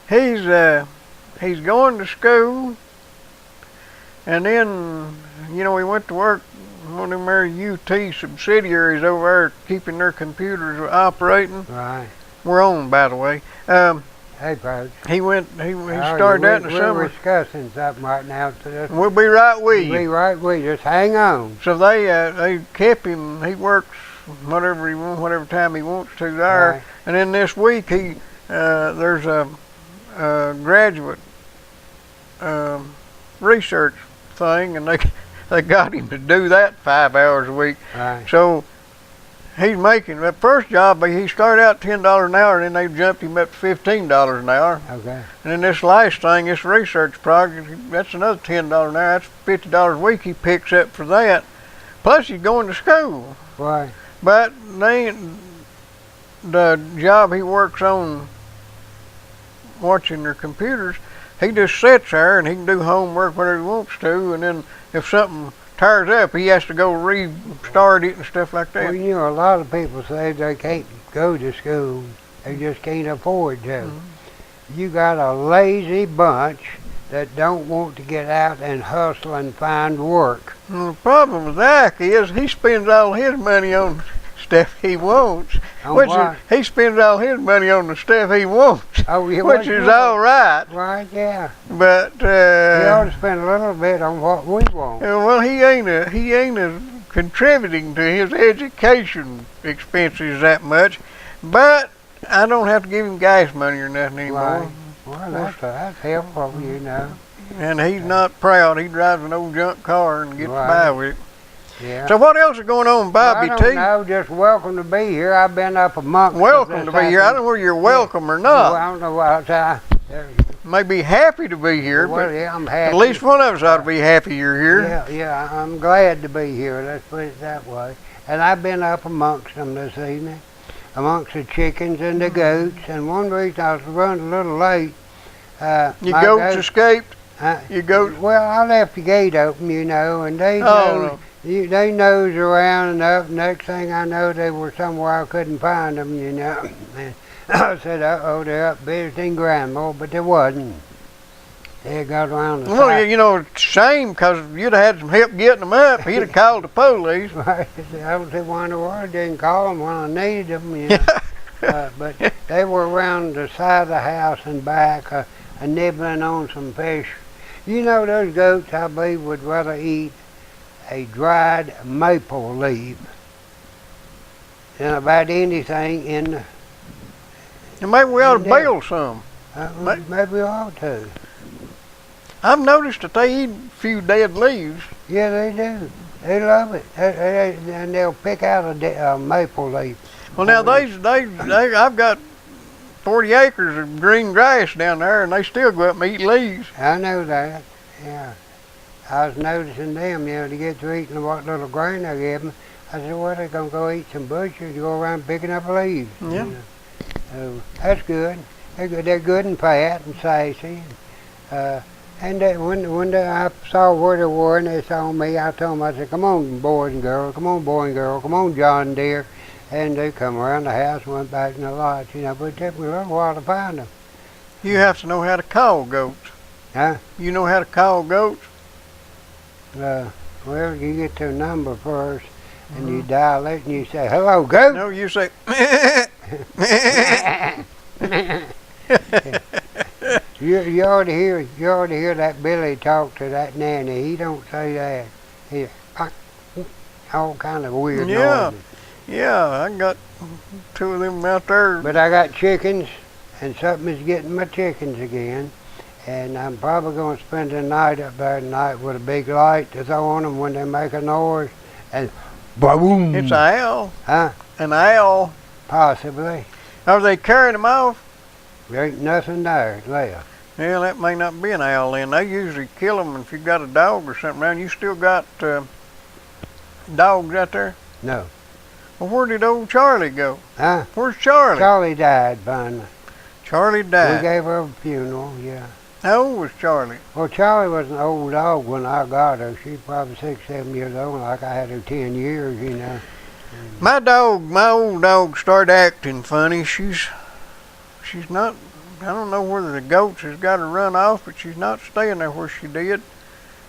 He's going to school, and then he went to work one of them there UT subsidiaries over there keeping their computers operating. Right. We're on, by the way. Hey, folks. He started that in the summer. We're discussing something right now. So we'll be right with you. We'll be right with you. Just hang on. So they kept him. He works whatever he wants, whatever time he wants to there. Right. And then this week there's a graduate research thing, and they got him to do that 5 hours a week. Right. So he's making that first job. He started out $10 an hour, and then they jumped him up to $15 an hour. Okay. And then this last thing, this research project, that's another $10 an hour. That's $50 a week he picks up for that. Plus he's going to school. Right. But the job he works on, watching their computers, he just sits there and he can do homework whenever he wants to, and then if something tears up, he has to go restart it and stuff like that. Well, a lot of people say they can't go to school. They just can't afford to. Mm-hmm. You got a lazy bunch that don't want to get out and hustle and find work. Well, the problem with Zach is he spends all his money on stuff he wants. He spends all his money on the stuff he wants, which is all right. Right, yeah. But he ought to spend a little bit on what we want. Well, he ain't contributing to his education expenses that much, but I don't have to give him gas money or nothing anymore. Right. Well, that's helpful, And he's not proud. He drives an old junk car and gets by with it. Yeah. So what else is going on, Bobby T? I don't know. Just welcome to be here. I've been up amongst. Welcome to be here. I don't know whether you're welcome or not. Well, I don't know what may be happy to be here, well, but yeah, I'm happy. At least one of us ought to be happy you're here. Yeah, I'm glad to be here. Let's put it that way. And I've been up amongst them this evening, amongst the chickens and the goats. And one reason I was running a little late. Your goats escaped? Your goats? Well, I left the gate open, and they they nosed around and up. Next thing I know, they were somewhere I couldn't find them, And I said, uh-oh, they're up visiting Grandma, but they wasn't. They got around the side. It's a shame, because you'd have had some help getting them up. He'd have called the police. Right. I don't see why in the world didn't call them when I needed them, but they were around the side of the house and back, nibbling on some fish. Those goats, I believe, would rather eat a dried maple leaf than about anything in the... And maybe we ought to bail some. Maybe we ought to. I've noticed that they eat a few dead leaves. Yeah, they do. They love it. And they'll pick out a maple leaf. Well, now, I've got 40 acres of green grass down there, and they still go up and eat leaves. I know that, yeah. I was noticing them, to get to eating what little grain I gave them. I said, well, they're going to go eat some bushes, go around picking up leaves. Yeah. So that's good. They're good and fat and sassy. And when I saw where they were and they saw me, I told them, I said, come on, boys and girls, come on, boy and girl, come on, John dear. And they come around the house and went back in the lodge, but it took me a little while to find them. You have to know how to call goats. Huh? You know how to call goats? Well, you get to a number first, and you dial it, and you say, hello, goat. No, you say, you ought to hear that Billy talk to that nanny. He don't say that. He all kind of weird noises. Yeah, I got 2 of them out there. But I got chickens, and something is getting my chickens again. And I'm probably going to spend the night up there tonight with a big light to throw on them when they make a noise. And boom! It's an owl. Huh? An owl. Possibly. Are they carrying them off? There ain't nothing there left. Yeah, that may not be an owl then. They usually kill them if you've got a dog or something around. You still got dogs out there? No. Well, where did old Charlie go? Huh? Where's Charlie? Charlie died finally. Charlie died? We gave her a funeral, yeah. How old was Charlie? Well, Charlie was an old dog when I got her. She's probably 6, 7 years old, like I had her 10 years, My old dog started acting funny. She's not I don't know whether the goats has got her run off, but she's not staying there where she did.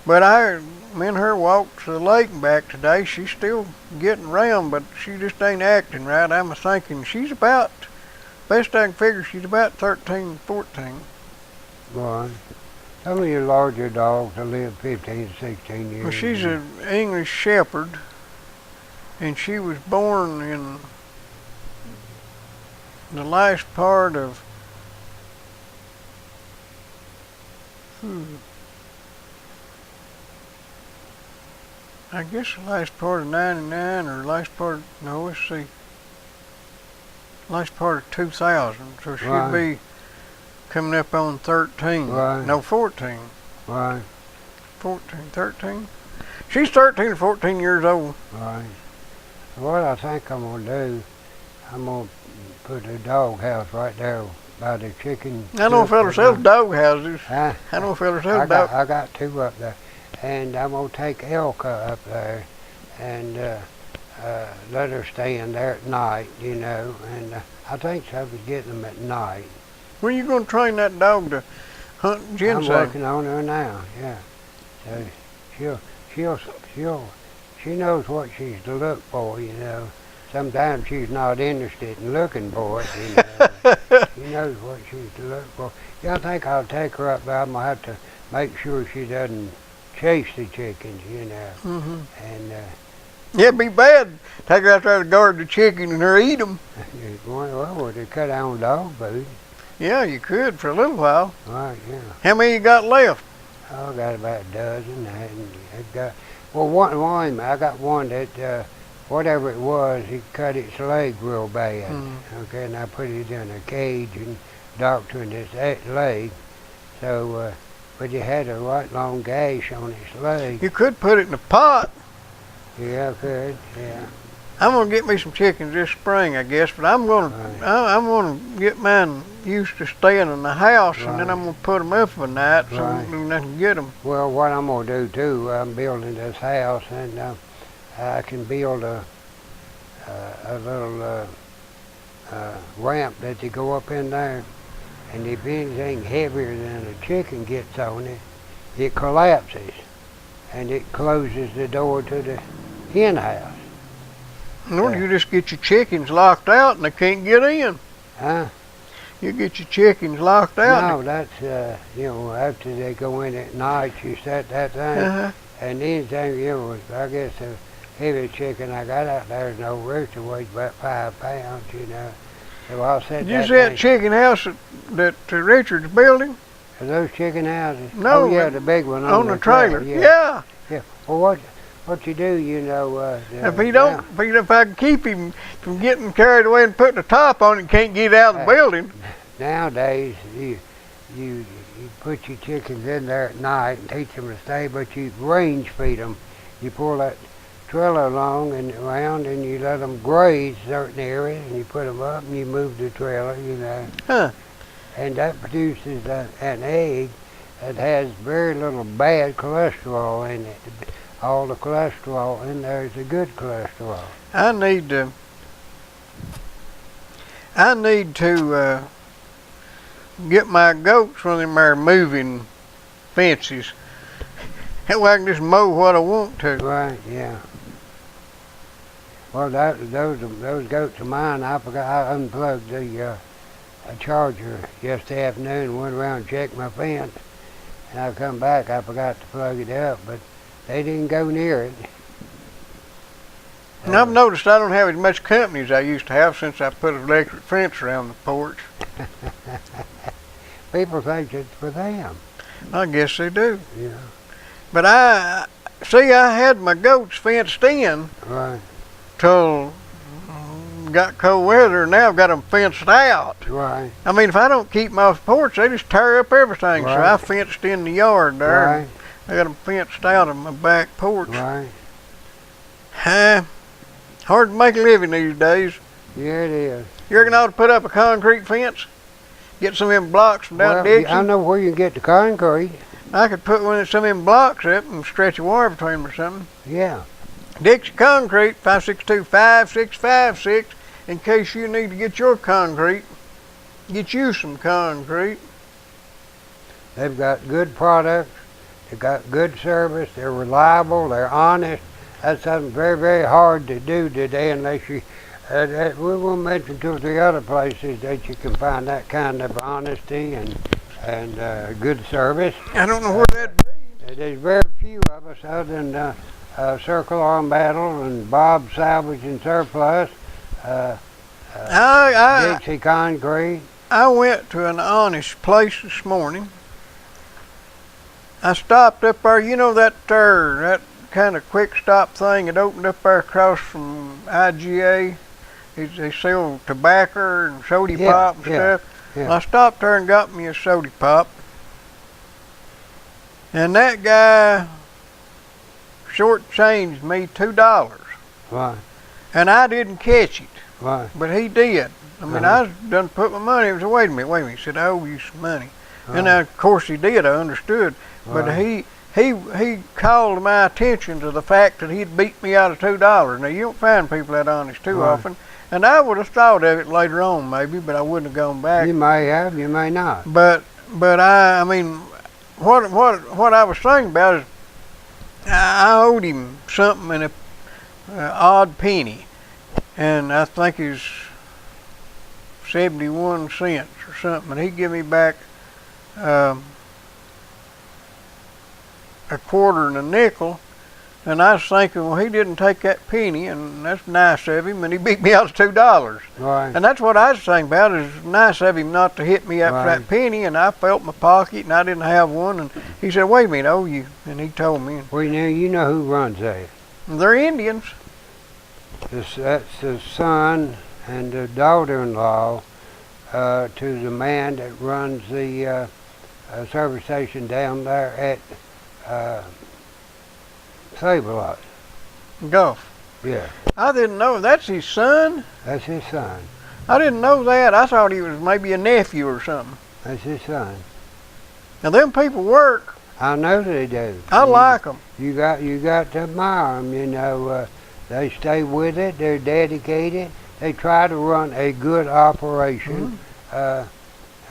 But me and her walked to the lake and back today. She's still getting around, but she just ain't acting right. I'm thinking she's about, best I can figure, she's about 13, 14. Right. Some of your larger dogs will live 15 to 16 years. Well, she's an English Shepherd, and she was born in the last part of, I guess the last part of 99 or last part, no, let's see, last part of 2000. So she'd Right. be coming up on 13. Right. No, 14. Right. 14, 13? She's 13 or 14 years old. Right. What I think I'm going to do, I'm going to put a dog house right there by the chicken. I know a fella sells dog houses. Huh? I know a fella sells dog. I got two up there. And I'm going to take Elka up there and let her stay in there at night, you know. And I think so, be getting them at night. When are you going to train that dog to hunt ginseng? I'm working on her now, yeah. So she knows what she's to look for, you know. Sometimes she's not interested in looking for it, you know. She knows what she's to look for. Yeah, I think I'll take her up there. I'm going to have to make sure she doesn't chase the chickens, you know. Mm-hmm. And Yeah, it'd be bad. Take her out there to guard the chicken and her eat them. well, would they cut on dog food? Yeah, you could for a little while. Right, yeah. How many you got left? I got about a dozen. I got, well, one, I got one that, whatever it was, he cut its leg real bad. Okay, and I put it in a cage and doctored its leg. So, but it had a right long gash on its leg. You could put it in a pot. Yeah, I could, yeah. I'm gonna get me some chickens this spring, I guess, but I'm gonna get mine used to staying in the house, and then I'm gonna put them up for the night so I can get them. Well, what I'm gonna do too, I'm building this house, and I can build a little ramp that you go up in there, and if anything heavier than a chicken gets on it, it collapses, and it closes the door to the hen house. No, you just get your chickens locked out and they can't get in. Huh? You get your chickens locked out. No, that's, you know, after they go in at night, you set that thing, and anything, you know, I guess the heavy chicken I got out there is no rooster, weighs about 5 pounds, you know. So I'll set Did you that see that thing. chicken house that Richard's building? Are those chicken houses? No, Oh, yeah, the big one on the trailer. Yeah. Yeah. Well, what you do, you know, if I can keep him from getting carried away and putting the top on it, can't get out of the building. Nowadays, you put your chickens in there at night and teach them to stay, but you range feed them. You pull that trailer along and around, and you let them graze certain areas, and you put them up, and you move the trailer, you know. Huh. And that produces an egg that has very little bad cholesterol in it. All the cholesterol in there is a good cholesterol. I need to get my goats one of them there moving fences. That way I can just mow what I want to. Right, yeah. Well, those goats of mine, I forgot I unplugged the charger yesterday afternoon, went around and checked my fence, and I come back, I forgot to plug it up, but they didn't go near it. And I've noticed I don't have as much company as I used to have since I put an electric fence around the porch. People think it's for them. I guess they do. Yeah. But I had my goats fenced in Right. till got cold weather, and now I've got them fenced out. Right. I mean, if I don't keep them off the porch, they just tear up everything. So Right. I fenced in the yard there. Right. I got them fenced out on my back porch. Right. Hard to make a living these days. Yeah, it is. You reckon I ought to put up a concrete fence? Get some of them blocks from down Well, Dixon? I know where you can get the concrete. I could put one of some of them blocks up and stretch a wire between them or something. Yeah. Dixie Concrete, 562-5656, in case you need to get your concrete. Get you some concrete. They've got good products. They've got good service. They're reliable. They're honest. That's something very, very hard to do today unless you. We won't mention 2 or 3 other places that you can find that kind of honesty and good service. I don't know where that be. There's very few of us other than Circle Arm Battle and Bob Salvage and Surplus, Dixie Concrete. I went to an honest place this morning. I stopped up there, you know that kind of quick stop thing that opened up there across from IGA? They sell tobacco and soda pop and stuff. Yeah. Well, I stopped there and got me a soda pop. And that guy shortchanged me $2. Right. And I didn't catch it. Right. But he did. I mean, I was done put my money. He said, wait a minute. He said, I owe you some money. And of course he did. I understood. But he called my attention to the fact that he'd beat me out of $2. Now, you don't find people that honest too often. And I would have thought of it later on, maybe, but I wouldn't have gone back. You may have, you may not. But I mean, what I was thinking about is I owed him something in a odd penny, and I think it's 71 cents or something, and he give me back a quarter and a nickel. And I was thinking, well, he didn't take that penny, and that's nice of him, and he beat me out to $2. Right. And that's what I was thinking about, is nice of him not to hit me up for that penny, and I felt my pocket, and I didn't have one, and he said, wait a minute, I owe you, and he told me. Well, now you know who runs that. They're Indians. That's the son and the daughter-in-law to the man that runs the service station down there at Save-A-Lot. Gulf. Yeah. I didn't know. That's his son? That's his son. I didn't know that. I thought he was maybe a nephew or something. That's his son. Now, them people work. I know they do. I like them. You got to admire them, you know. They stay with it. They're dedicated. They try to run a good operation. Now,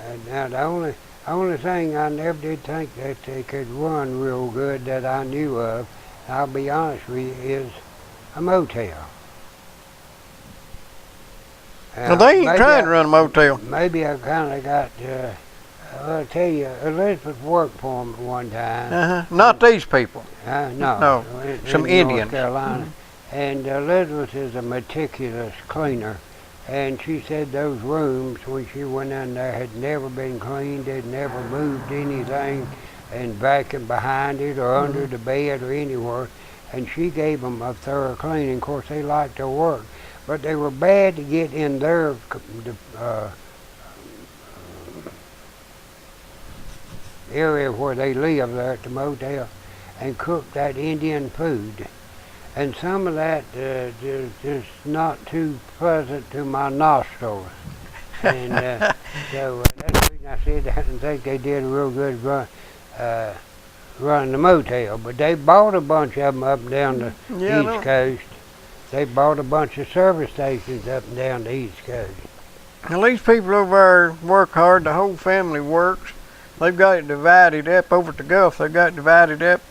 the only thing I never did think that they could run real good that I knew of, I'll be honest with you, is a motel. Well, they ain't trying to run a motel. Maybe I kind of got, I'll tell you, Elizabeth worked for them at one time. Not these people. No. Some in Indians. North Carolina. And Elizabeth is a meticulous cleaner. And she said those rooms, when she went in there, had never been cleaned. They'd never moved anything and vacuumed behind it or under the bed or anywhere. And she gave them a thorough cleaning. Of course, they liked their work. But they were bad to get in their area where they live there at the motel and cook that Indian food. And some of that is not too pleasant to my nostrils. And so that's the reason I said that and think they did a real good run the motel. But they bought a bunch of them up and down the East Coast. They bought a bunch of service stations up and down the East Coast. Now, these people over there work hard. The whole family works. They've got it divided up over at the Gulf. They've got it divided up.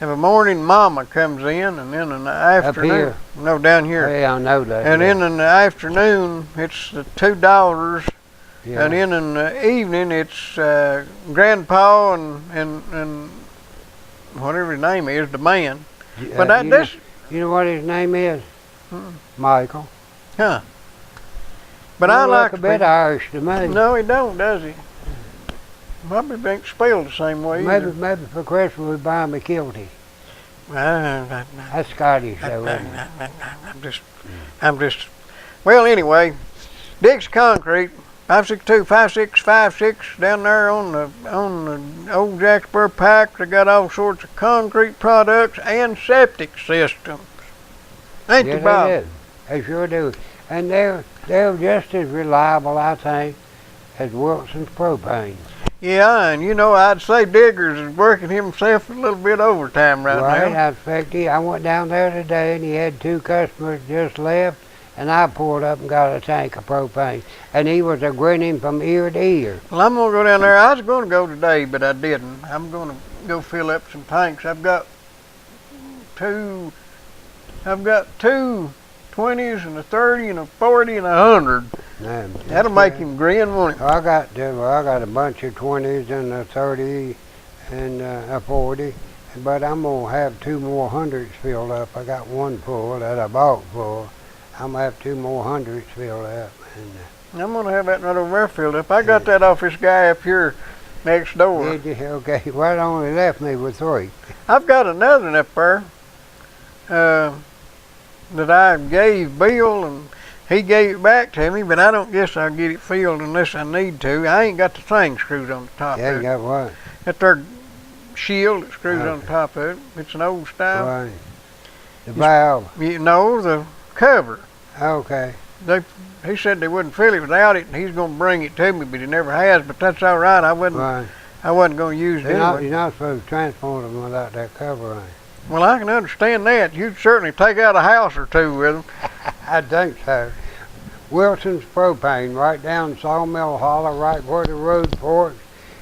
Every morning, Mama comes in, and then in the afternoon, up here. No, down here. Yeah, I know that. And then in the afternoon, it's the $2, Yeah. and then in the evening, it's Grandpa and whatever his name is, the man. But you know what his name is? Michael. Huh? But I like a bit Irish to me. No, he don't, does he? Probably ain't spelled the same way either. Maybe for Christmas we buy him a kiltie. That's Scottish, though, isn't it? I'm just. Well, anyway, Dixie Concrete, 562-5656 down there on the old Jacksboro Pike. They got all sorts of concrete products and septic systems. Ain't they, Bob? They do. They sure do. And they're just as reliable, I think, as Wilson's propane. Yeah, and you know, I'd say Diggers is working himself a little bit overtime right now. Right, I expect he. I went down there today, and he had 2 customers just left, and I pulled up and got a tank of propane, and he was a grinning from ear to ear. Well, I'm gonna go down there. I was gonna go today, but I didn't. I'm gonna go fill up some tanks. I've got two 20s and a 30 and a 40 and a 100. That'll make him grin, won't it? I got a bunch of 20s and a 30 and a 40, but I'm gonna have 2 more 100s filled up. I got one full that I bought full. I'm gonna have 2 more 100s filled up. And I'm gonna have that right over there filled up. I got that off this guy up here next door. did you? Okay, well, it only left me with 3. I've got another one up there that I gave Bill, and he gave it back to me, but I don't guess I'll get it filled unless I need to. I ain't got the thing screwed on the top You of ain't it. got what? That there shield that screws on the Okay. top of it. It's an old style. Right. The valve. You know, the cover. Okay. He said they wouldn't fill it without it, and he's going to bring it to me, but he never has. But that's all right. I wasn't going to use it anyway. You're not supposed to transport them without that cover on. Well, I can understand that. You'd certainly take out a house or two with them. I think so. Wilson's Propane, right down Sawmill Hollow, right where the road forks.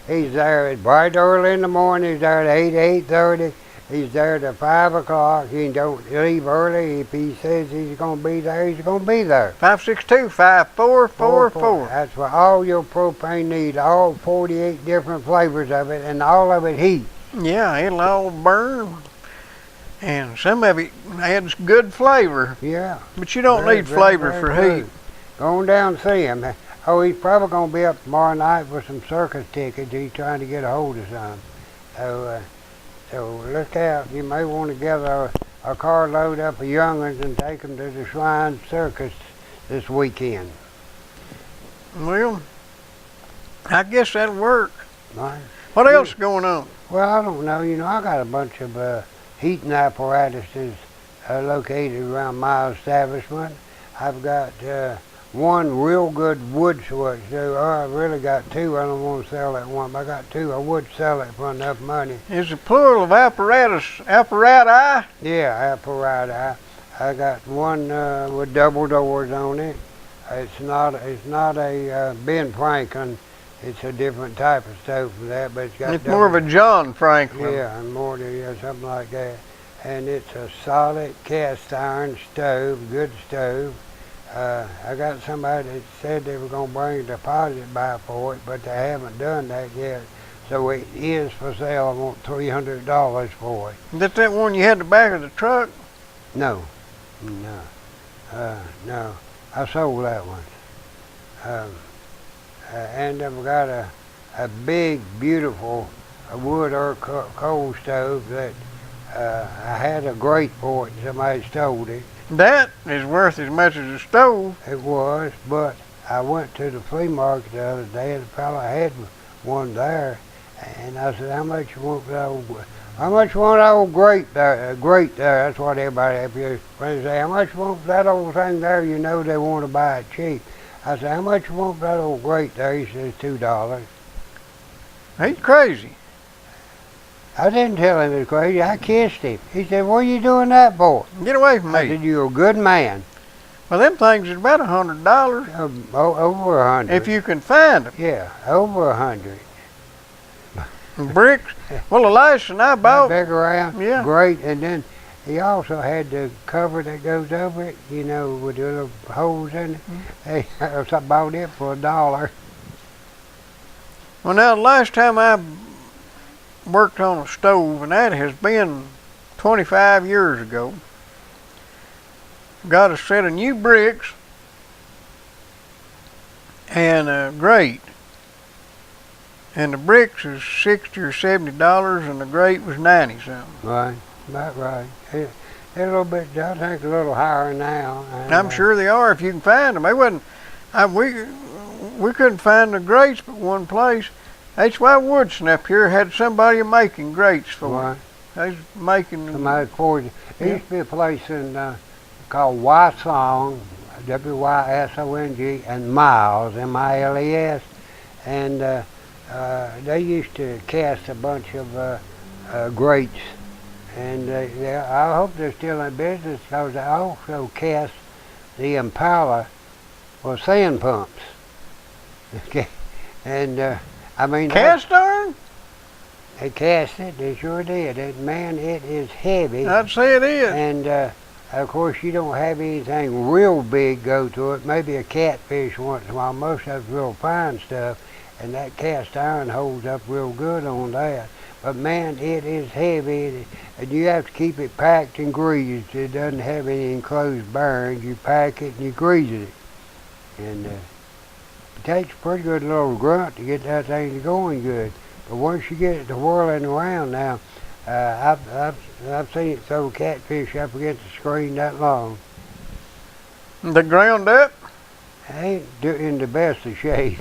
He's there at bright early in the morning. He's there at 8:30. He's there till 5 o'clock. He don't leave early. If he says he's going to be there, he's going to be there. 562-5444. That's what all your propane needs, all 48 different flavors of it, and all of it heat. Yeah, it'll all burn. And some of it adds good flavor. Yeah. But you don't need flavor for heat. Go on down and see him. Oh, he's probably going to be up tomorrow night with some circus tickets. He's trying to get a hold of some. So look out. You may want to gather a carload up of young'uns and take them to the Shrine Circus this weekend. Well, I guess that'll work. Right. What else is going on? Well, I don't know. You know, I got a bunch of heating apparatuses located around my establishment. I've got one real good wood switch. I really got 2. I don't want to sell that one, but I got 2. I would sell it for enough money. Is the plural of apparati? Yeah, apparati. I got one with double doors on it. It's not a Ben Franklin. It's a different type of stove for that, but it's got. It's more of a John Franklin. Yeah, and more to something like that. And it's a solid cast iron stove, good stove. I got somebody that said they were going to bring a deposit back for it, but they haven't done that yet. So it is for sale. I want $300 for it. Is that one you had in the back of the truck? No. I sold that one. And I've got a big, beautiful wood or coal stove that I had a grate for it and somebody stole it. That is worth as much as a stove. It was, but I went to the flea market the other day and the fellow had one there, and I said, "How much you want for that old? How much you want that old grate there? Grate there? That's what everybody up here say. How much you want for that old thing there? You know they want to buy it cheap." I said, "How much you want for that old grate there?" He says, $2. He's crazy. I didn't tell him he was crazy. I kissed him. He said, "What are you doing that for?" Get away from I me. said, "You're a good man." Well, them things is about $100 Over 100. if you can find them. Yeah, over 100. Bricks. Well, the last one I bought. Big around. Yeah. Great. And then he also had the cover that goes over it, you know, with the little holes in it. Hey, I bought it for $1. Well, now the last time I worked on a stove, and that has been 25 years ago, got a set of new bricks and a grate. And the bricks is $60 or $70, and the grate was 90 something. Right, about right. They're a little bit, I think, a little higher now. And, I'm sure they are if you can find them. They wasn't. We couldn't find the grates but one place. H.Y. Woodson up here had somebody making grates for Right. They was making them. Somebody forged it. There used to be a place in called Wysong, Wysong, and Miles, Miles, and they used to cast a bunch of grates, and I hope they're still in business because they also cast the Impala was sand pumps. Okay, and I mean Cast iron? they cast it. They sure did. And man, it is heavy. I'd say it is. And of course, you don't have anything real big go to it. Maybe a catfish once in a while. Most of it's real fine stuff, and that cast iron holds up real good on that. But man, it is heavy, and you have to keep it packed and greased. It doesn't have any enclosed bearings. You pack it and you grease it, and it takes a pretty good little grunt to get that thing going good. But once you get it to whirling around now, I've seen it throw catfish up against the screen that long. The ground up? Ain't in the best of shape.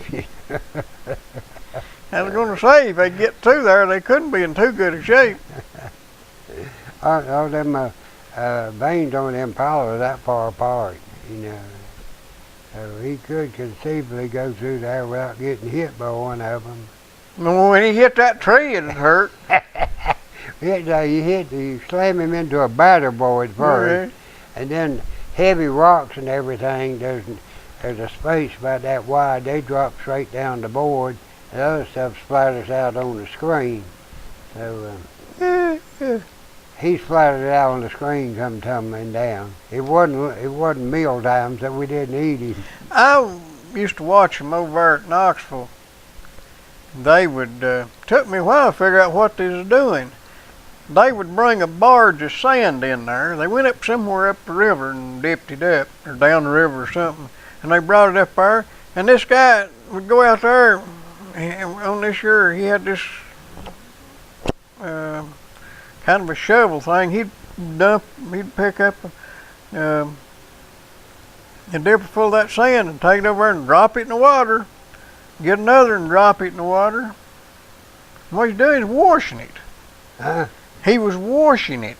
I was going to say, if they get through there, they couldn't be in too good a shape. All them veins on them Impala are that far apart, you know. So he could conceivably go through there without getting hit by one of them. When he hit that tree, it hurt. You slam him into a batter board first, and then heavy rocks and everything. There's a space about that wide. They drop straight down the board. The other stuff splatters out on the screen. So he splattered out on the screen, come tumbling down. It wasn't meal times that we didn't eat him. I used to watch them over there at Knoxville. They would took me a while to figure out what they was doing. They would bring a barge of sand in there. They went up somewhere up the river and dipped it up, or down the river or something, and they brought it up there. And this guy would go out there. On this year, he had this kind of a shovel thing. He'd pick up a dipper full of that sand and take it over there and drop it in the water. Get another and drop it in the water. What he's doing is washing it. Huh? He was washing it.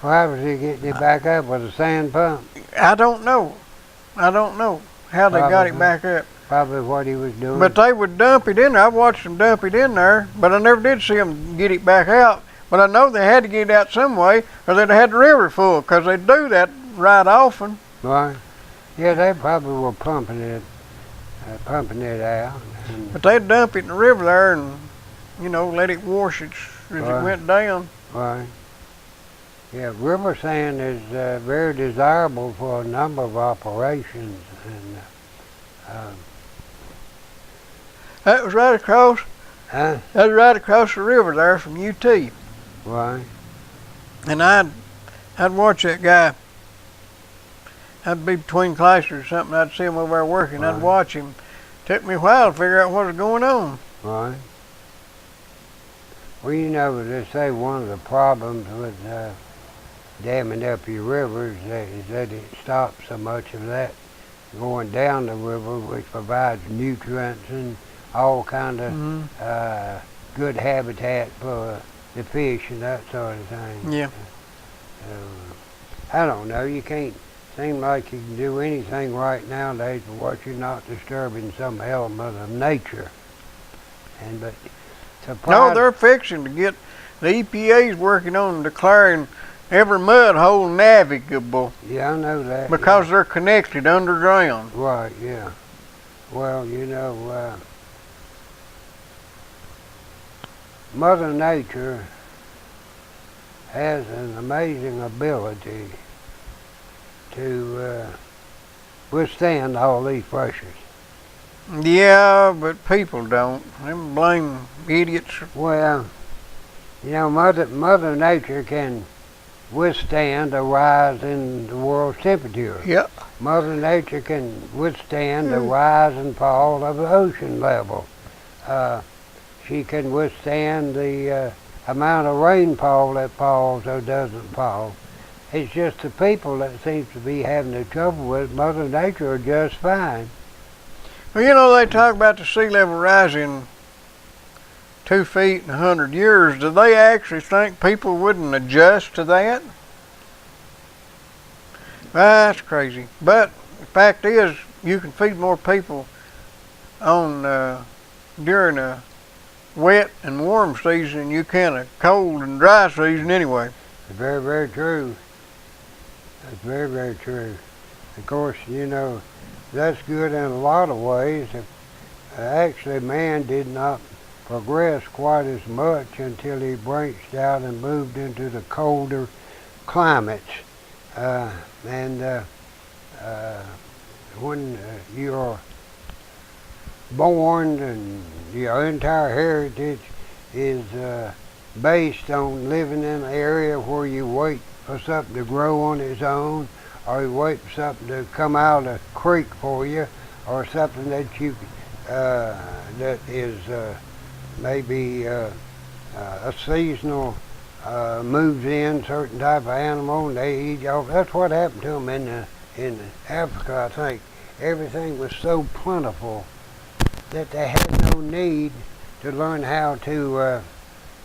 Why was he getting it back up with a sand pump? I don't know how they got it back up. Probably what he was doing. But they would dump it in there. I watched them dump it in there, but I never did see them get it back out. But I know they had to get it out some way, or they'd have had the river full, because they do that right often. Right. Yeah, they probably were pumping it out. But they'd dump it in the river there and, let it wash it as it went down. Right. Yeah, river sand is very desirable for a number of operations. And that was right across. Huh? That was right across the river there from UT. Right. And I'd watch that guy. I'd be between classes or something. I'd see him over there working. Right. I'd watch him. Took me a while to figure out what was going on. Right. Well, they say one of the problems with damming up your rivers is that it stops so much of that going down the river, which provides nutrients and all kind of good habitat for the fish and that sort of thing. Yeah. I don't know. You can't seem like you can do anything right nowadays for what you're not disturbing some element of nature. No, they're fixing to get. The EPA's working on declaring every mud hole navigable. Yeah, I know that. Because they're connected underground. Right, yeah. Well, Mother Nature has an amazing ability to withstand all these pressures. Yeah, but people don't. Them blame idiots. Well, Mother Nature can withstand a rise in the world's temperature. Yep. Mother Nature can withstand the rise and fall of the ocean level. She can withstand the amount of rainfall that falls or doesn't fall. It's just the people that seems to be having the trouble with Mother Nature are just fine. Well, they talk about the sea level rising 2 feet in 100 years. Do they actually think people wouldn't adjust to that? That's crazy. But the fact is, you can feed more people on during a wet and warm season than you can a cold and dry season anyway. It's very, very true. That's very, very true. Of course, you know, that's good in a lot of ways. Actually, man did not progress quite as much until he branched out and moved into the colder climates. And when you're born and your entire heritage is based on living in an area where you wait for something to grow on its own, or you wait for something to come out of a creek for you, or something that you that is maybe a seasonal moves in certain type of animal and they eat off. That's what happened to them in Africa. I think everything was so plentiful that they had no need to learn how to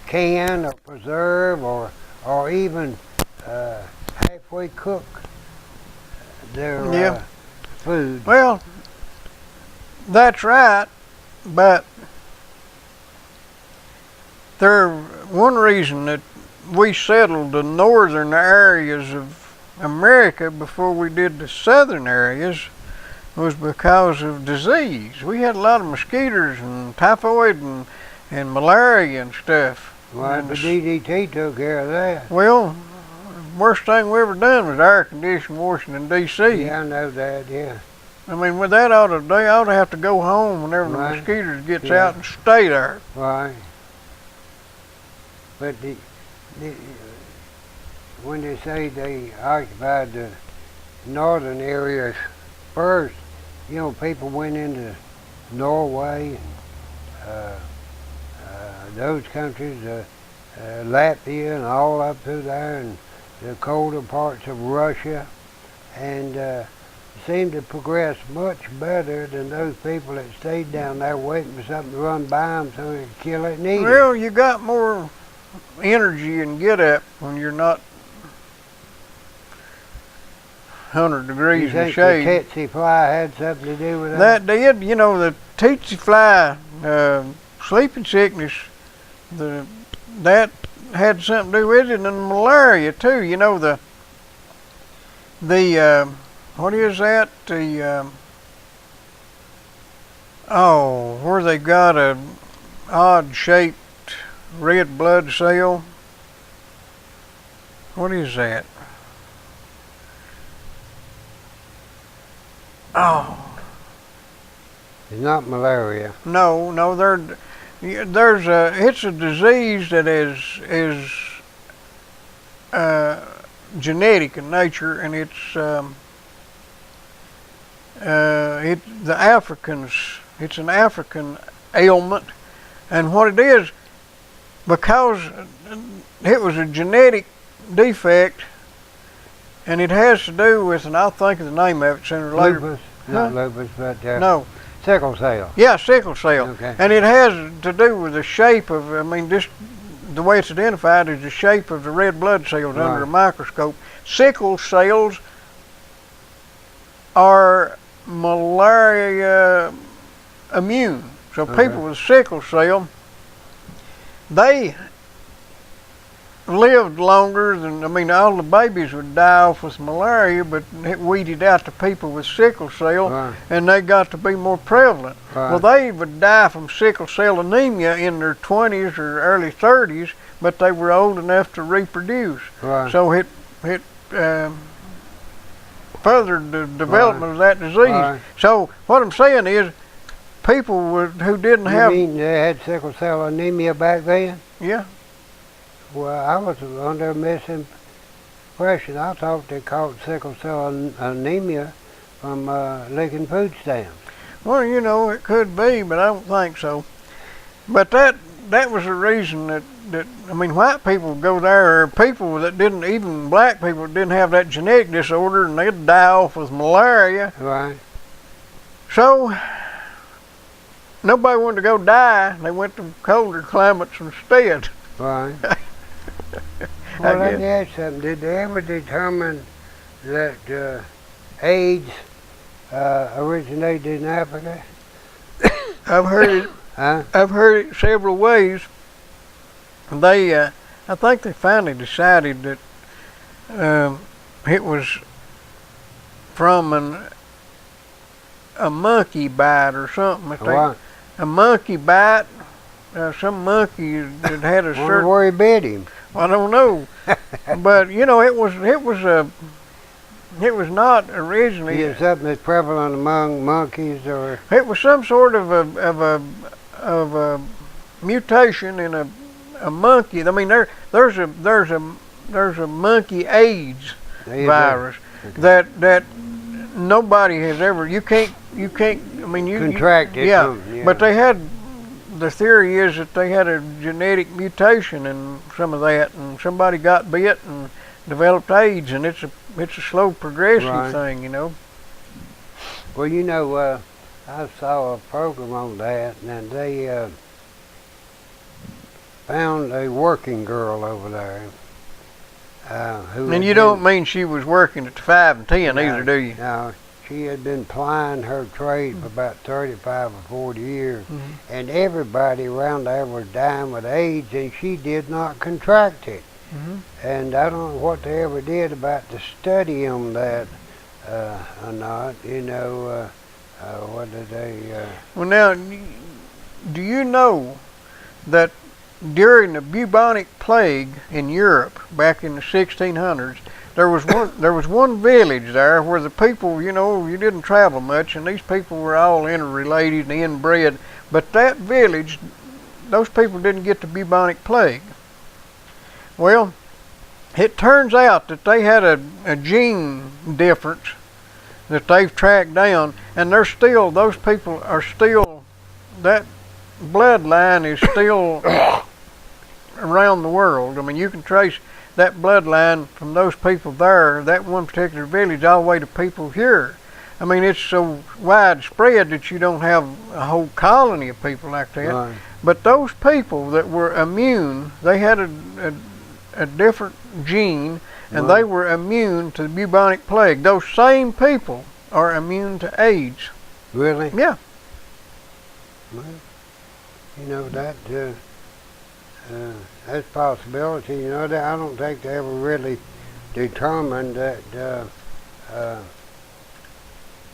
can or preserve or even halfway cook their food. Well, that's right, but one reason that we settled the northern areas of America before we did the southern areas was because of disease. We had a lot of mosquitoes and typhoid and malaria and stuff. Well, the DDT took care of that. Well, worst thing we ever done was air condition Washington D.C. Yeah, I know that. Yeah. I mean, with that, they ought to have to go home whenever the mosquitoes gets out and stay there. Right. But when they say they occupied the northern areas first, you know, people went into Norway and those countries, Latvia and all up through there, and the colder parts of Russia, and seemed to progress much better than those people that stayed down there waiting for something to run by them so they could kill it and eat it. Well, you got more energy and get up when you're not 100 degrees in shade. The tsetse fly had something to do with that? That did. You know, the tsetse fly sleeping sickness, that had something to do with it, and malaria too. You know, the what is that? Where they got a odd shaped red blood cell. What is that? Oh. It's not malaria. No, it's a disease that is genetic in nature, and it's it's an African ailment, and what it is, because it was a genetic defect, and it has to do with, and I'll think of the name of it sooner or later. Lupus? Not lupus, but no. Sickle cell. Yeah, sickle cell. Okay. And it has to do with the shape of, just the way it's identified is the shape of the red blood cells under a microscope. Sickle cells are malaria immune. So people with sickle cell, they lived longer than, all the babies would die off with malaria, but it weeded out the people with sickle cell, and they got to be more prevalent. Well, they would die from sickle cell anemia in their 20s or early 30s, but they were old enough to reproduce. So it furthered the development of that disease. So what I'm saying is, people who didn't have... You mean they had sickle cell anemia back then? Yeah. Well, I was under a misimpression. I thought they called sickle cell anemia from licking food stamps. Well, it could be, but I don't think so. But that was the reason that white people go there, or people that didn't, even black people that didn't have that genetic disorder, and they'd die off with malaria. Right. So nobody wanted to go die. They went to colder climates instead. Right. Well, let me ask something. Did they ever determine that AIDS originated in Africa? I've heard it. Huh? I've heard it several ways. I think they finally decided that it was from a monkey bite or something. What? A monkey bite. Some monkey that had a Wonder certain. where he bit him. I don't know, but you know it was not originally. Is it something that's prevalent among monkeys, or? It was some sort of a mutation in a monkey. I mean there's a monkey AIDS virus that nobody has ever. You can't. I mean you contracted. Yeah, but they had. The theory is that they had a genetic mutation in some of that, and somebody got bit and developed AIDS, and it's a slow progressive thing, you know. Well, you know, I saw a program on that, and they found a working girl over there. And you don't mean she was working at 5 and 10 either, do you? No. She had been plying her trade for about 35 or 40 years, and everybody around there was dying with AIDS, and she did not contract it. And I don't know what they ever did about to study on that or not. You know, what did they... Well, now, do you know that during the bubonic plague in Europe back in the 1600s, there was one village there where the people, you know, you didn't travel much, and these people were all interrelated and inbred. But that village, those people didn't get the bubonic plague. Well, it turns out that they had a gene difference that they've tracked down, and those people are still, that bloodline is still around the world. I mean, you can trace that bloodline from those people there, that one particular village, all the way to people here. I mean, it's so widespread that you don't have a whole colony of people like that. Right. But those people that were immune, they had a different gene, and they were immune to the bubonic plague. Those same people are immune to AIDS. Really? Yeah. Well, you know, that... that's a possibility, you know. I don't think they ever really determined that.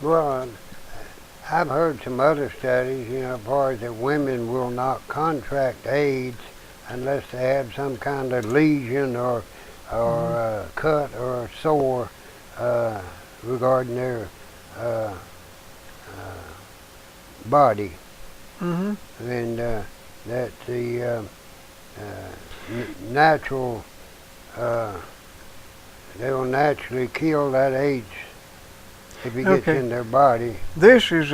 Well, I've heard some other studies, you know, as far as that women will not contract AIDS unless they have some kind of lesion or cut or sore regarding their body, and that the natural, they will naturally kill that AIDS if it gets in their body. This is,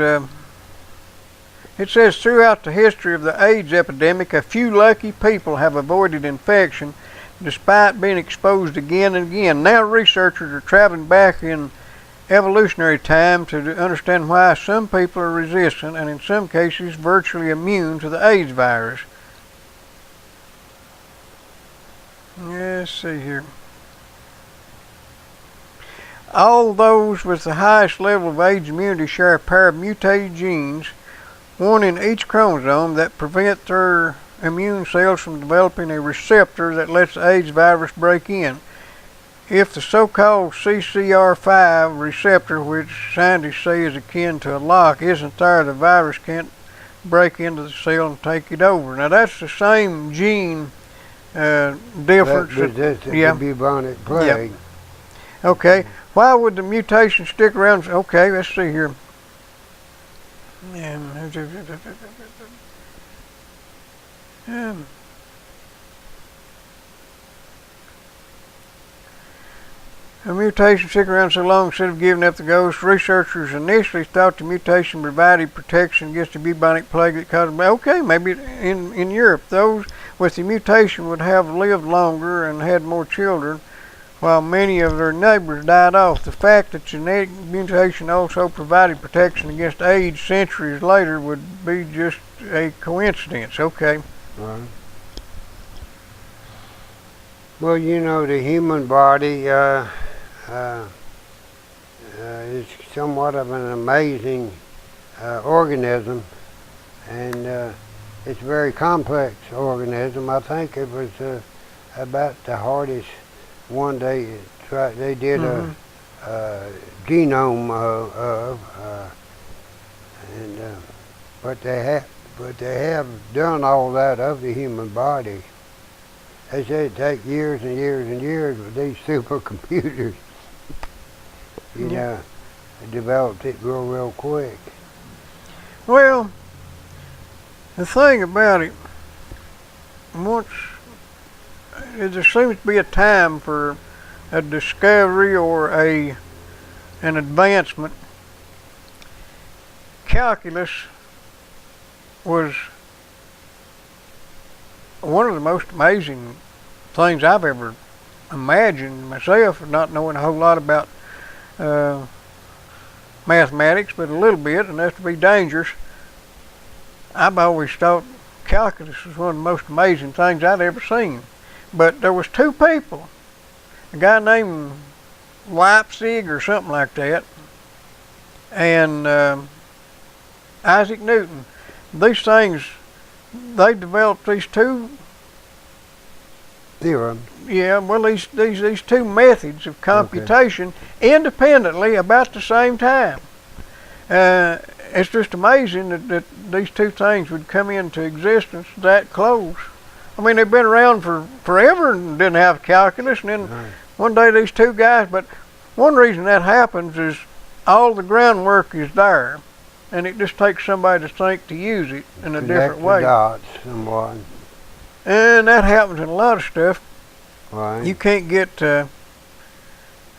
it says, throughout the history of the AIDS epidemic, a few lucky people have avoided infection despite being exposed again and again. Now researchers are traveling back in evolutionary time to understand why some people are resistant and in some cases virtually immune to the AIDS virus. Let's see here. All those with the highest level of AIDS immunity share a pair of mutated genes, one in each chromosome, that prevent their immune cells from developing a receptor that lets the AIDS virus break in. If the so-called CCR5 receptor, which scientists say is akin to a lock, isn't there, the virus can't break into the cell and take it over. Now that's the same gene difference. The bubonic plague. Yep. Okay. Why would the mutation stick around? Okay, let's see here. A mutation stick around so long instead of giving up the ghost. Researchers initially thought the mutation provided protection against the bubonic plague that caused. Okay, maybe in Europe, those with the mutation would have lived longer and had more children, while many of their neighbors died off. The fact that genetic mutation also provided protection against AIDS centuries later would be just a coincidence. Okay. Right. Well, you know, the human body is somewhat of an amazing organism, and it's a very complex organism. I think it was about the hardest one they did genome of, and but they have done all that of the human body. They said it take years and years and years with these supercomputers. You know, developed it real quick. Well, the thing about it, there seems to be a time for a discovery or an advancement. Calculus was one of the most amazing things I've ever imagined myself, not knowing a whole lot about mathematics, but a little bit, enough to be dangerous. I've always thought calculus was one of the most amazing things I'd ever seen. But there was two people, a guy named Leipzig or something like that, and Isaac Newton. These things, they developed these two theorems. Yeah, well, these two methods of computation independently about the same time. It's just amazing that these two things would come into existence that close. I mean, they've been around for forever and didn't have calculus, and then one day these two guys, but one reason that happens is all the groundwork is there, and it just takes somebody to think to use it in a different way. The dots somewhat. And that happens in a lot of stuff. Right. You can't get, you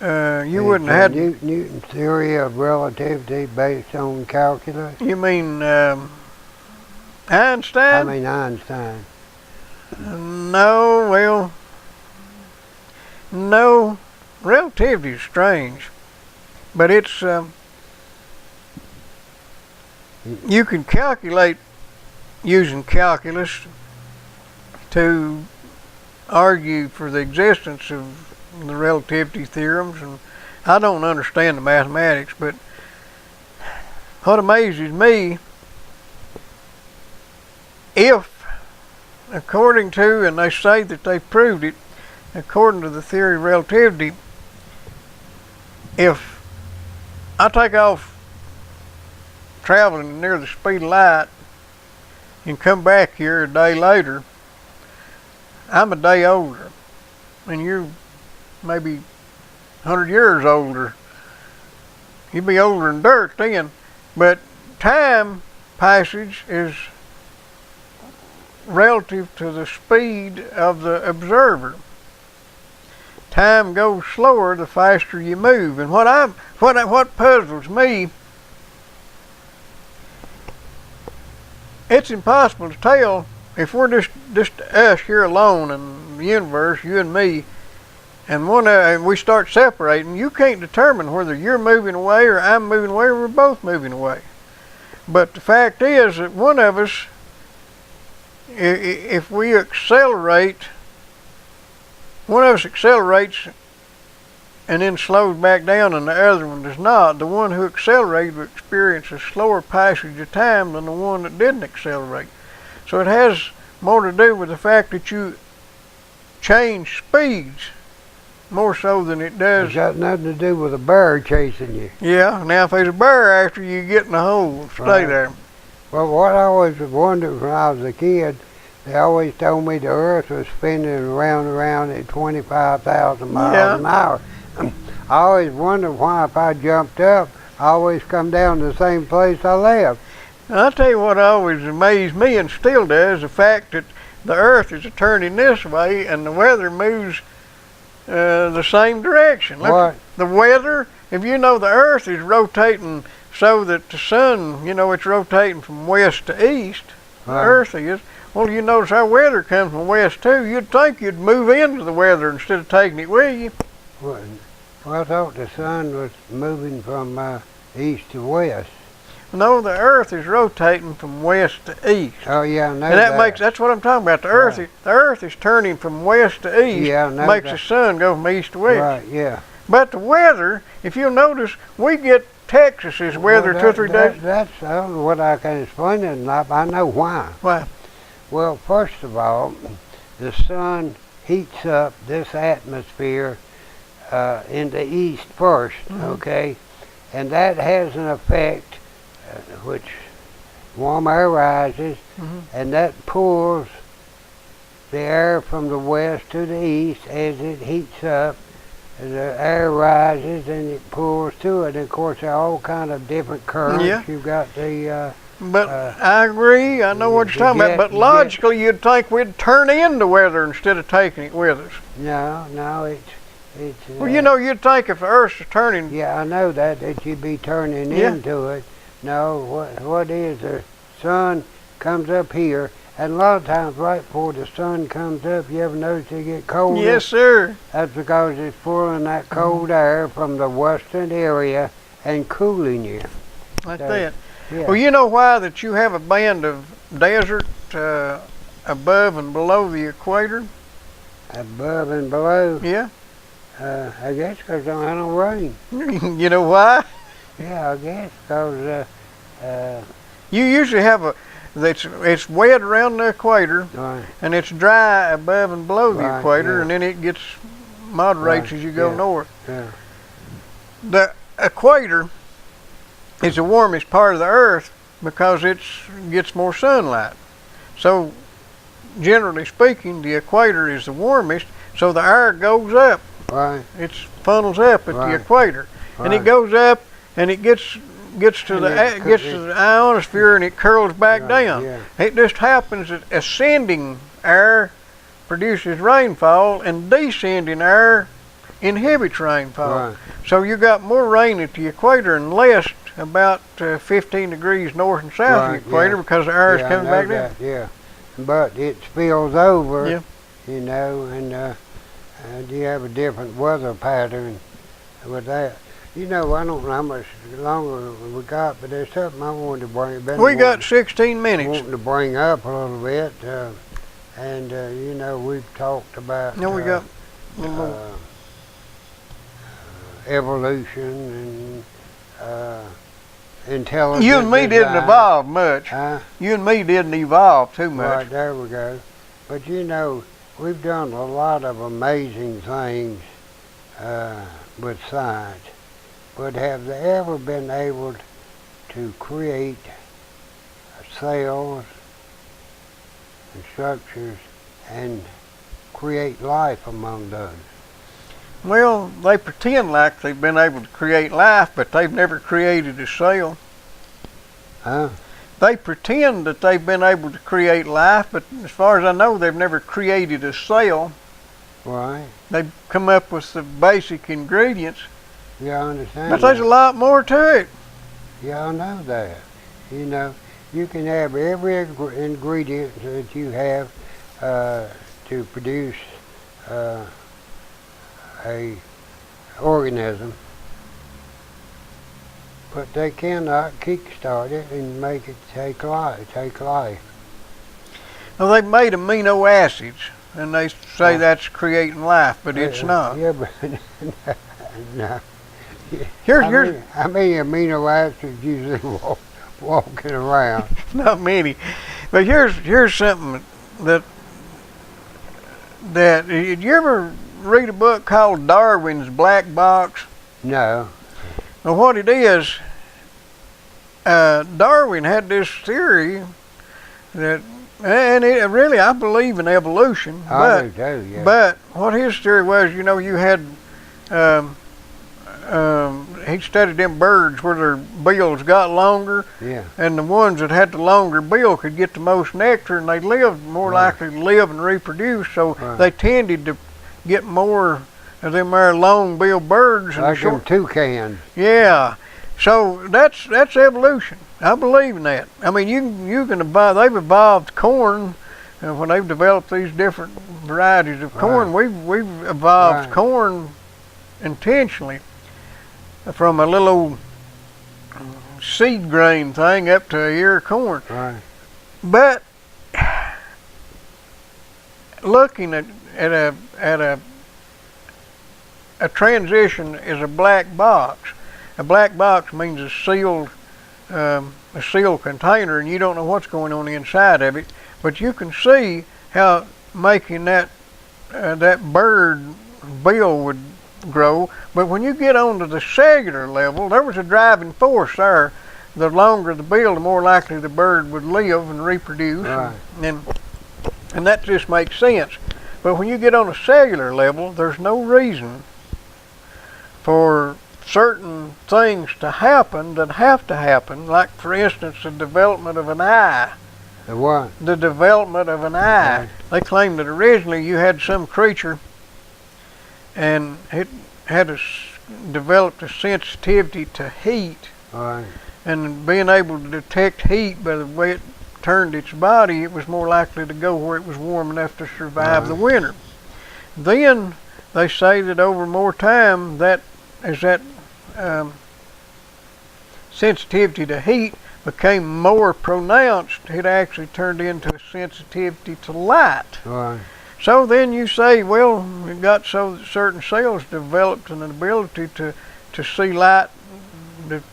wouldn't have had... Newton's theory of relativity based on calculus? You mean Einstein? I mean Einstein. No, well, no, relativity is strange, but it's, you can calculate using calculus to argue for the existence of the relativity theorems, and I don't understand the mathematics, but what amazes me, if according to, and they say that they proved it, according to the theory of relativity, if I take off traveling near the speed of light and come back here a day later, I'm a day older, and you're maybe 100 years older. You'd be older than dirt then, but time passage is relative to the speed of the observer. Time goes slower the faster you move, and what puzzles me, it's impossible to tell if we're just us here alone in the universe, you and me, and we start separating. You can't determine whether you're moving away or I'm moving away or we're both moving away. But the fact is that one of us, if we accelerate, one of us accelerates and then slows back down and the other one does not, the one who accelerated will experience a slower passage of time than the one that didn't accelerate. So it has more to do with the fact that you change speeds more so than it does. It's got nothing to do with a bear chasing you. Yeah, now if there's a bear after you, get in the hole, stay there. Well, what I always wondered when I was a kid, they always told me the earth was spinning around at 25,000 miles an hour. I always wondered why if I jumped up, I always come down to the same place I left. I'll tell you what always amazed me and still does, the fact that the earth is turning this way and the weather moves the same direction. Look, the weather, if you know the earth is rotating so that the sun, you know, it's rotating from west to east, the earth is. Well, you notice our weather comes from west too. You'd think you'd move into the weather instead of taking it with you. Well, I thought the sun was moving from east to west. No, the earth is rotating from west to east. Oh yeah, I know and that's what I'm talking about. The earth is turning from west to east. Yeah, I know makes the sun go from east to west. Right, yeah. But the weather, if you'll notice, we get Texas's weather 2 or 3 days. That's what I can explain it, and I know why. Why? Well, first of all, the sun heats up this atmosphere in the east first, okay? And that has an effect which warm air rises, and that pulls the air from the west to the east as it heats up. The air rises and it pulls to it. And of course, there are all kind of different currents. Yeah. You've got the But I agree. I know what you're talking about. But logically, you'd think we'd turn into weather instead of taking it with us. No, it's. Well, you know, you'd think if the Earth's turning. Yeah, I know that you'd be turning into it. No, what is the sun comes up here, and a lot of times right before the sun comes up, you ever notice it get colder? Yes, sir. That's because it's pulling that cold air from the western area and cooling you. Like that. Yeah. Well, you know why that you have a band of desert above and below the equator? Above and below? Yeah. I guess because I don't have no rain. You know why? Yeah, I guess because You usually have it's wet around the equator, right. and it's dry above and below the Right, equator, yeah. and then it moderates Right, as you go yeah. north. Yeah. The equator is the warmest part of the Earth because it gets more sunlight. So, generally speaking, the equator is the warmest, so the air goes up. Right. It funnels up at the Right. equator, and it Right. goes up, and it gets to And the ionosphere, and it curls back Right, down. yeah. It just happens that ascending air produces rainfall, and descending air inhibits rainfall. Right. So you got more rain at the equator and less about 15 degrees north and south of Right, the equator yeah. because the air is Yeah, I coming know back down. that, yeah. But it spills over, Yeah. you know, and you have a different weather pattern with that. You know, I don't know how much longer we got, but there's something I wanted to bring. We got 16 minutes. Wanting to bring up a little bit, and you know, we've talked about. No, we got a little more. Evolution and intelligence. You and me didn't evolve much. Huh? You and me didn't evolve too much. Right, there we go. But you know, we've done a lot of amazing things with science. But have they ever been able to create cells and structures and create life among those? Well, they pretend like they've been able to create life, but they've never created a cell. Huh? They pretend that they've been able to create life, but as far as I know, they've never created a cell. Right. They've come up with the basic ingredients, Yeah, I understand. but there's a lot more to it. Yeah, I know that. You know, you can have every ingredient that you have to produce a organism, but they cannot kickstart it and make it take life. Well, they've made amino acids, and they say that's creating life, but it's not. Yeah, but no. Here's How many amino acids usually walking around? not many, but here's something that did you ever read a book called Darwin's Black Box? No. Well, what it is, Darwin had this theory that, and it really, I believe in evolution, I do too, yeah. but what his theory was, you know, you had, he studied them birds where their bills got longer, Yeah. and the ones that had the longer bill could get the most nectar, and they lived more Right. likely to live and reproduce, so Right. they tended to get more of them there long-billed birds. And Like them short, toucans. yeah. So that's evolution. I believe in that. I mean, you can evolve. They've evolved corn, and when they've developed these different varieties of corn, we've evolved Right. corn intentionally from a little old seed grain thing up to a ear of corn. Right. But looking at a transition is a black box. A black box means a sealed container, and you don't know what's going on inside of it. But you can see how making that bird bill would grow. But when you get onto the cellular level, there was a driving force there. The longer the bill, the more likely the bird would live and reproduce. Right. And that just makes sense. But when you get on a cellular level, there's no reason for certain things to happen that have to happen. Like, for instance, the development of an eye. The what? The development of an eye. Okay. They claim that originally you had some creature and it had developed a sensitivity to heat. Right. And being able to detect heat by the way it turned its body, it was more likely to go where it was warm enough to survive the winter. Then they say that over more time, that as that sensitivity to heat became more pronounced, it actually turned into a sensitivity to light. Right. So then you say, well, it got so that certain cells developed an ability to see light,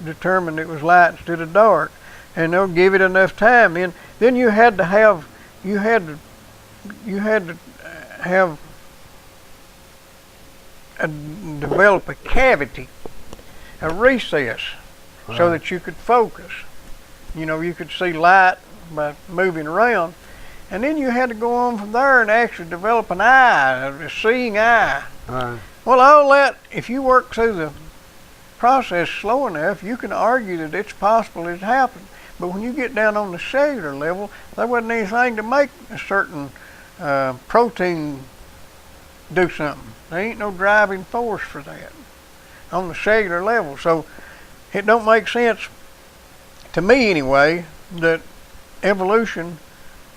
determined it was light instead of dark, and they'll give it enough time. Then you had to have develop a cavity, a recess, so that you could focus. You know, you could see light by moving around, and then you had to go on from there and actually develop an eye, a seeing eye. Right. Well, all that, if you work through the process slow enough, you can argue that it's possible it happened. But when you get down on the cellular level, there wasn't anything to make a certain protein do something. There ain't no driving force for that on the cellular level. So it don't make sense, to me anyway, that evolution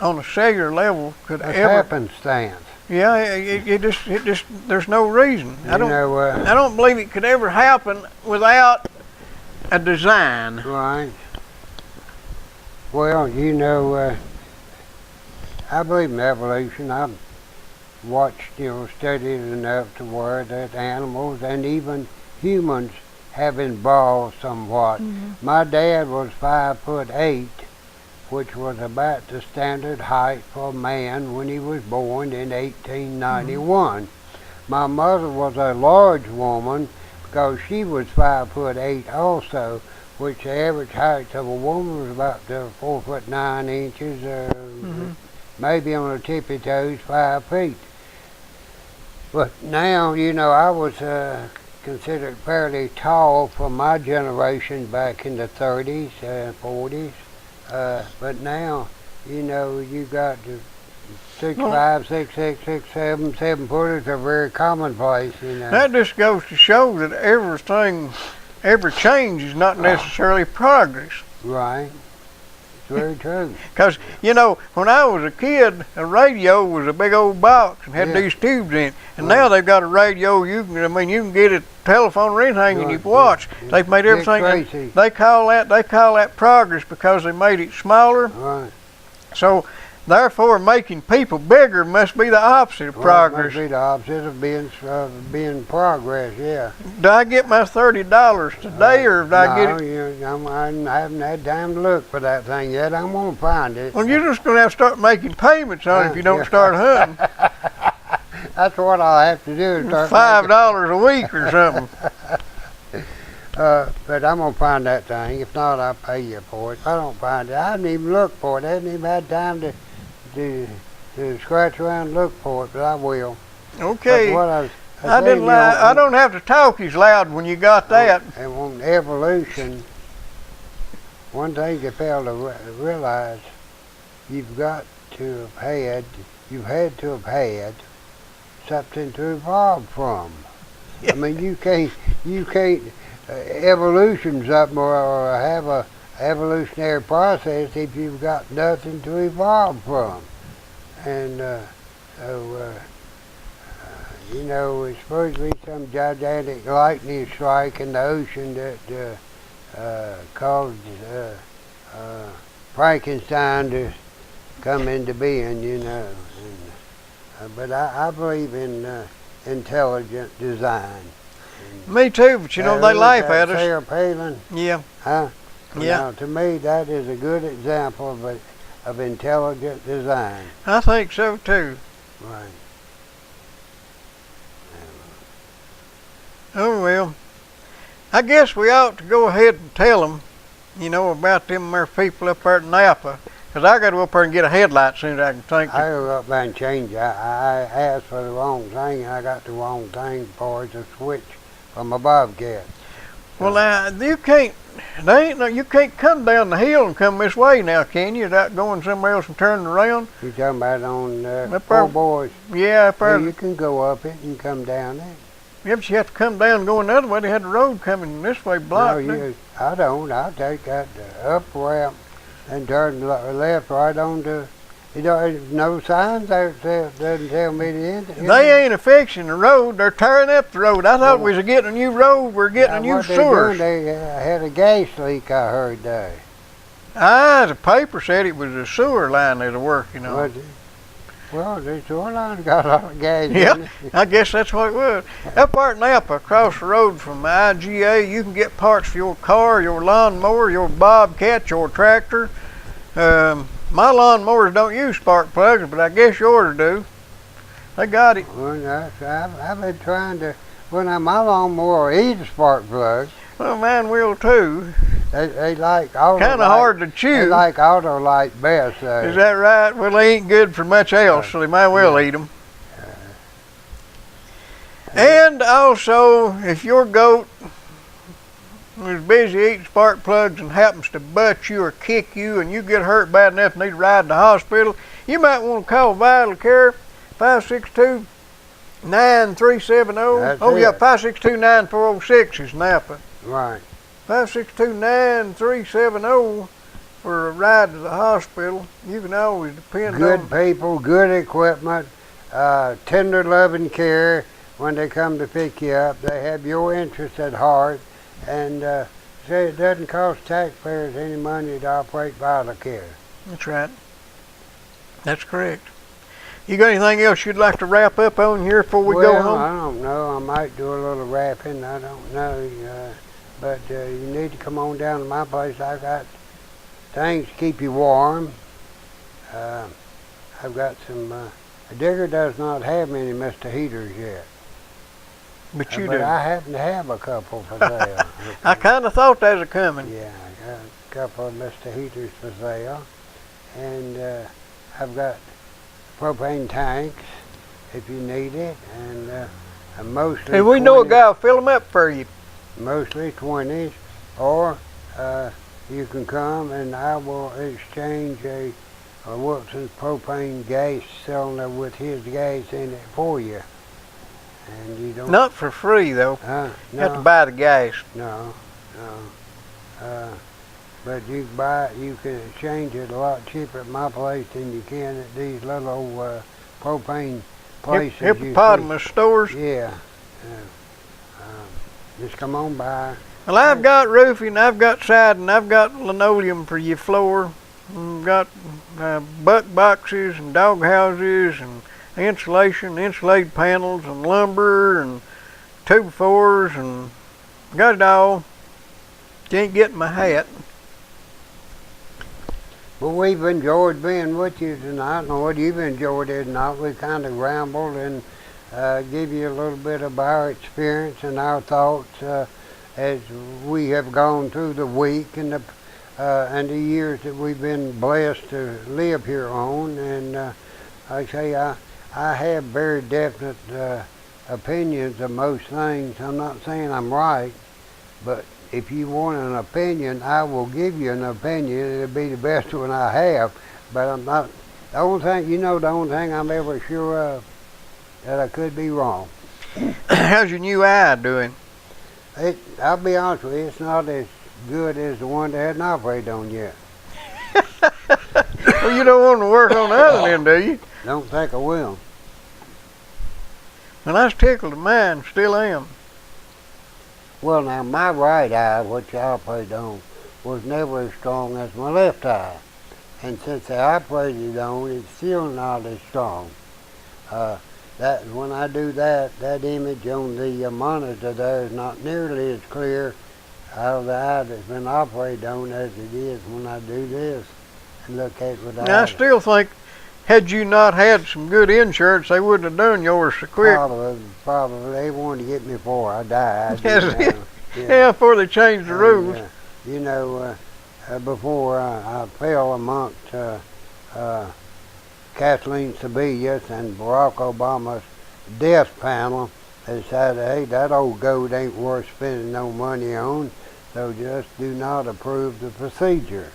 on a cellular level could That's ever happenstance. Yeah, it just there's no reason. I I don't believe it could ever happen without a design. Right. Well, you know, I believe in evolution. I've watched, studied enough to where that animals and even humans have evolved somewhat. Mm-hmm. My dad was 5'8", which was about the standard height for a man when he was born in 1891. My mother was a large woman because she was 5'8" also, which the average height of a woman was about 4'9", maybe on the tippy toes 5 feet. But now, I was considered fairly tall for my generation back in the 30s and 40s. But now, you got the 6'5", 6'6", 6'7", 7-footers are very commonplace. That just goes to show that every change is not necessarily progress. Right. It's very true. Because, when I was a kid, a radio was a big old box and had these tubes in it. And now they've got a radio, you can get a telephone or anything and you can watch. They've made everything, they call that progress because they made it smaller. Right. So, therefore, making people bigger must be the opposite of progress. It must be the opposite of being progress, yeah. Do I get my $30 today, or did I get it? No, I haven't had time to look for that thing yet. I'm going to find it. Well, you're just going to have to start making payments on it if you don't start hunting. That's what I'll have to do. Is start $5 a week or something. But I'm going to find that thing. If not, I'll pay you for it. If I don't find it, I haven't even looked for it. I haven't even had time to scratch around and look for it, but I will. Okay. What I didn't lie. I don't have to talk as loud when you got that. And on evolution, one thing you fail to realize, you've had to have had something to evolve from. I mean, you can't evolution something or have a evolutionary process if you've got nothing to evolve from. And it's supposed to be some gigantic lightning strike in the ocean that caused Frankenstein to come into being, but I believe in intelligent design. Me too, but they laugh at us. Sarah Palin. Yeah. Huh? Yeah. Now, to me, that is a good example of intelligent design. I think so too. Right. Oh, well, I guess we ought to go ahead and tell them, about them there people up there at Napa. 'Cause I got to go up there and get a headlight as soon as I can think. I go up there and change. I asked for the wrong thing, and I got the wrong thing for it to switch from a bobcat. Well, now, you can't come down the hill and come this way now, can you? Without going somewhere else and turning around? You talking about on Up Four there. Boys? Yeah, up there. Yeah, you can go up it and come down it. Yeah, but you have to come down going the other way. They had the road coming this way blocked. No, I don't. I'll take that up ramp and turn left right on to. There's no signs there that doesn't tell me the end. They ain't fixing the road. They're tearing up the road. I thought we was getting a new road. We're getting a new sewer. They had a gas leak, I heard there. The paper said it was a sewer line they were working on. Well, the sewer line got a lot of gas in Yeah, it. I guess that's what it was. Up there at Napa, across the road from IGA, you can get parts for your car, your lawnmower, your bobcat, your tractor. My lawnmowers don't use spark plugs, but I guess yours do. They got it. Well, I've been trying to. Well, now my lawnmower is a spark plug. Well, mine will too. They like auto. Kind of hard to chew. They like auto light best. Is that right? Well, they ain't good for much else, so they might well eat them. And also, if your goat is busy eating spark plugs and happens to butt you or kick you and you get hurt bad enough and need to ride to the hospital, you might want to call Vital Care 562-9370. Oh, yeah, 562-9406 is Napa. Right. 562-9370 for a ride to the hospital. You can always depend on good people, good equipment, tender loving care when they come to pick you up. They have your interest at heart, and say it doesn't cost taxpayers any money to operate Vital Care. That's right. That's correct. You got anything else you'd like to wrap up on here before we go home? I don't know. I might do a little wrapping. I don't know. But you need to come on down to my place. I got things to keep you warm. I've got some. Digger does not have many Mr. Heaters yet. But you But do. I happen to have a couple for sale. I kind of thought that was coming. Yeah, I got a couple of Mr. Heaters for sale. And I've got propane tanks if you need it. And mostly. Hey, we know a guy will fill them up for you. Mostly 20s, or you can come and I will exchange a Wilson's propane gas cylinder with his gas in it for you. And you don't. Not for free though. No, You have to buy the gas. no. But you can exchange it a lot cheaper at my place than you can at these little old propane places. Hippopotamus stores. Yeah. Just come on by. Well, I've got roofing, I've got siding, I've got linoleum for your floor. I've got buck boxes and dog houses and insulation, insulated panels and lumber and 2x4s and got it all. You ain't getting my hat. Well, we've enjoyed being with you tonight. I don't know whether you've enjoyed it or not. We kind of rambled and give you a little bit of our experience and our thoughts as we have gone through the week and the years that we've been blessed to live here on. And like I say, I have very definite opinions of most things. I'm not saying I'm right, but if you want an opinion, I will give you an opinion. It'll be the best one I have, but I'm not. The only thing I'm ever sure of that I could be wrong. How's your new eye doing? I'll be honest with you, it's not as good as the one that hadn't operated on yet. Well, you don't want to work on the other end, do you? Don't think I will. Well, I was tickled to mine, still am. Well, now, my right eye, which I operated on, was never as strong as my left eye. And since I operated on, it's still not as strong. When I do that image on the monitor there is not nearly as clear out of the eye that's been operated on as it is when I do this and look at it with the Now, I eye. still think Had you not had some good insurance, they wouldn't have done yours so quick. Probably they wanted to get me before I died. Yes, You know. yeah, before they changed the rules. You know, before I fell amongst Kathleen Sebelius and Barack Obama's death panel, they decided, hey, that old goat ain't worth spending no money on, so just do not approve the procedure.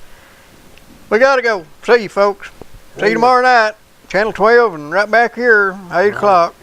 We gotta go. See you, folks. See you tomorrow night, Channel 12, and right back here, 8 o'clock.